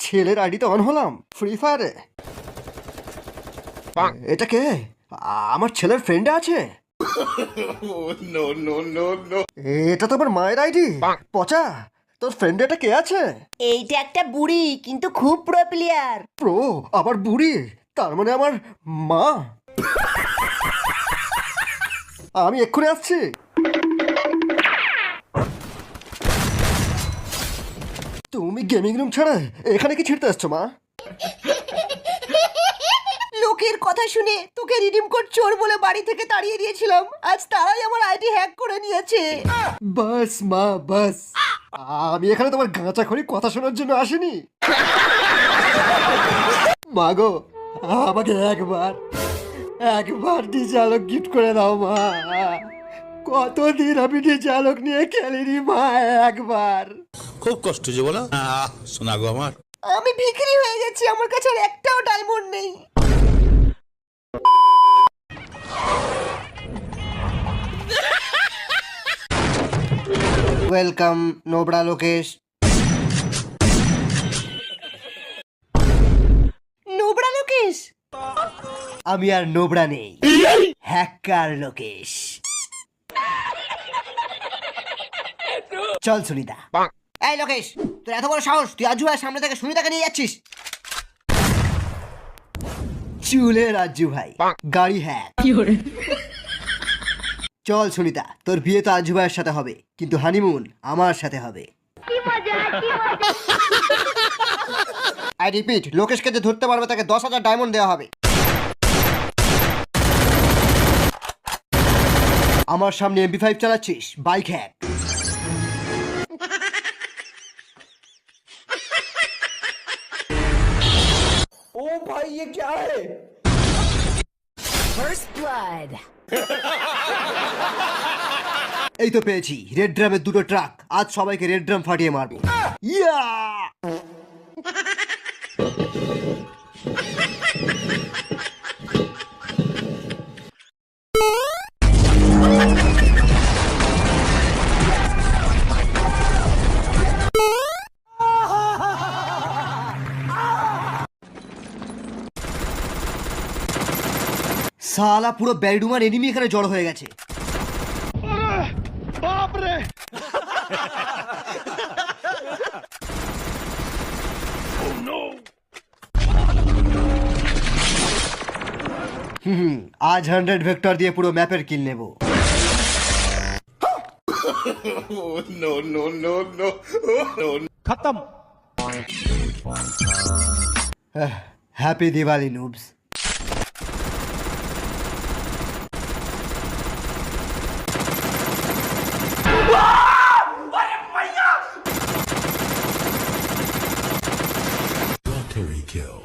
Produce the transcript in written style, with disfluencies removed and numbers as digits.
ছেলের আইডিতে অন হলাম ফ্রি ফায়ারে। এটা কে? আমার ছেলের ফ্রেন্ডে আছে। এটা তো আমার মায়ের আইডি। পচা, তোর ফ্রেন্ডে এটা কে আছে? এইটা একটা বুড়ি কিন্তু খুব প্রো প্লেয়ার। প্রো? আবার বুড়ি? তার মানে আমার মা। আমি এক্ষুনি আসছি। তুমি গেমিং রুম ছাড়া এখানে কি ছিড়তে আসছো মা? লোকের কথা শুনে তোকে রিডিম কোড চোর বলে বাড়ি থেকে তাড়িয়ে দিয়েছিলাম, আজ তারাই আমার আইডি হ্যাক করে নিয়েছে। বাস মা বাস, আমি এখানে তোমার গাঁচাখড়ি কথা শোনার জন্য আসিনি। মাগো, আমাকে একবার ডিজে আলোক গিফট করে দাও মা। কতদিন আমি ডিজে আলোক নিয়ে খেলিনি মা, একবার। খুব কষ্ট যে বলো শোনা গো আমার। আমি ভিখারি হয়ে গেছি, আমার কাছে আর একটাও ডায়মন্ড নেই। ওয়েলকাম নোবড়া লোকেশ। নোবড়া লোকেশ? আমি আর নোবড়া নেই, হ্যাকার লোকেশ। চল সুনিতা। এই লোকেশ, তোর এত বড় সাহস, তুই আজু ভাইয়ের সামনে থেকে সুনিতাকে নিয়ে যাচ্ছিস? চুলে রাজ্জু ভাই, গাড়ি হ্যাক। চল সুনিতা, তোর বিয়ে তো আজু ভাইয়ের সাথে হবে, কিন্তু হানিমুন আমার সাথে হবে। আই রিপিট, লোকেশকে যে ধরতে পারবে তাকে 10,000 ডায়মন্ড দেওয়া হবে। আমার সামনে MP5 চালাচ্ছিস, বাইক হ্যাক। ও ভাই, ये क्या है? First blood. এই তো পেয়েছি রেড ড্রামের 2টো ট্রাক। আজ সবাইকে রেড ড্রাম ফাটিয়ে মারবো। ইয়া! সালা, পুরো ব্যারিডুমার এনিমি এখানে জড়ো হয়ে গেছে। আজ 100 ভেক্টর দিয়ে পুরো ম্যাপের কিল নেব। खत्म। হ্যাপি দিওয়ালি নুবস। Terry kill.